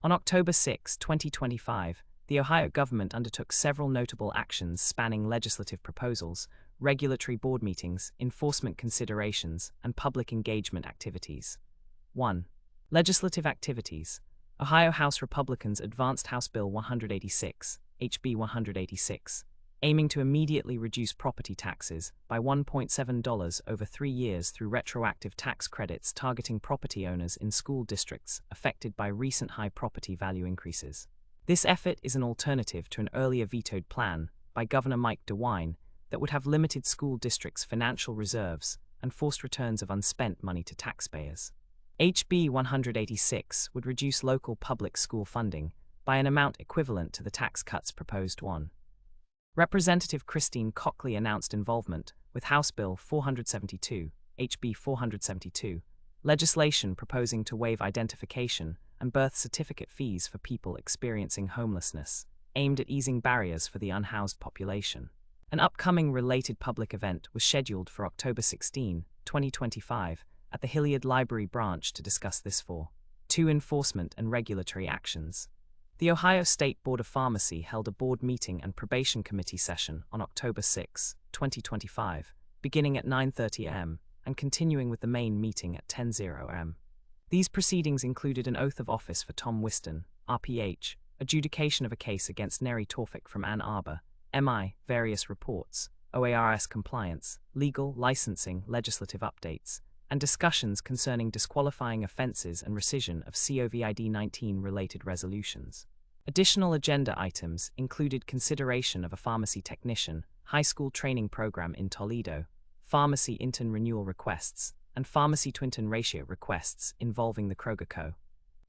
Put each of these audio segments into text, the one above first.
On October 6, 2025, the Ohio government undertook several notable actions spanning legislative proposals, regulatory board meetings, enforcement considerations, and public engagement activities. 1. Legislative activities. Ohio House Republicans advanced House Bill 186, HB 186, aiming to immediately reduce property taxes by $1.7 over 3 years through retroactive tax credits targeting property owners in school districts affected by recent high property value increases. This effort is an alternative to an earlier vetoed plan by Governor Mike DeWine that would have limited school districts' financial reserves and forced returns of unspent money to taxpayers. HB 186 would reduce local public school funding by an amount equivalent to the tax cuts proposed. 1. Representative Christine Cockley announced involvement with House Bill 472, HB 472, legislation proposing to waive identification and birth certificate fees for people experiencing homelessness, aimed at easing barriers for the unhoused population. An upcoming related public event was scheduled for October 16, 2025, at the Hilliard Library branch to discuss this. 2. Enforcement and regulatory actions. The Ohio State Board of Pharmacy held a board meeting and probation committee session on October 6, 2025, beginning at 9:30 a.m. and continuing with the main meeting at 10:00 a.m. These proceedings included an oath of office for Tom Whiston, RPH, adjudication of a case against Neri Torfik from Ann Arbor, MI, various reports, OARS compliance, legal, licensing, legislative updates, and discussions concerning disqualifying offenses and rescission of COVID-19 related resolutions. Additional agenda items included consideration of a pharmacy technician, high school training program in Toledo, pharmacy intern renewal requests, and pharmacy to intern ratio requests involving the Kroger Co.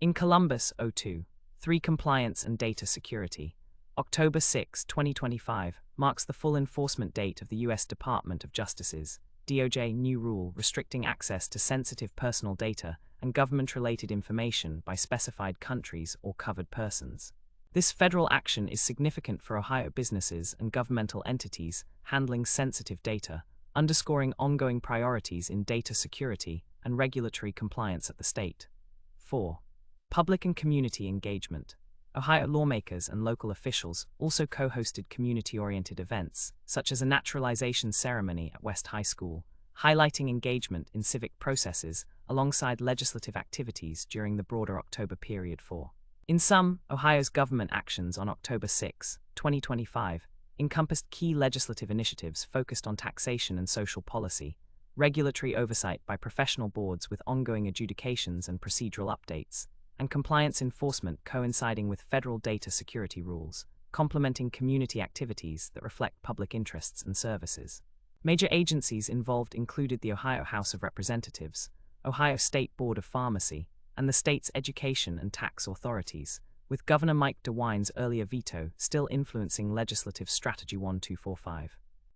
In Columbus, 02. 3. Compliance and data security. October 6, 2025, marks the full enforcement date of the U.S. Department of Justice's DOJ new rule restricting access to sensitive personal data and government-related information by specified countries or covered persons. This federal action is significant for Ohio businesses and governmental entities handling sensitive data, underscoring ongoing priorities in data security and regulatory compliance at the state. 4. Public and community engagement. Ohio lawmakers and local officials also co-hosted community-oriented events, such as a naturalization ceremony at West High School, highlighting engagement in civic processes alongside legislative activities during the broader October period. 4. In sum, Ohio's government actions on October 6, 2025, encompassed key legislative initiatives focused on taxation and social policy, regulatory oversight by professional boards with ongoing adjudications and procedural updates, and compliance enforcement coinciding with federal data security rules, complementing community activities that reflect public interests and services. Major agencies involved included the Ohio House of Representatives, Ohio State Board of Pharmacy, and the state's education and tax authorities, with Governor Mike DeWine's earlier veto still influencing legislative strategy 1245.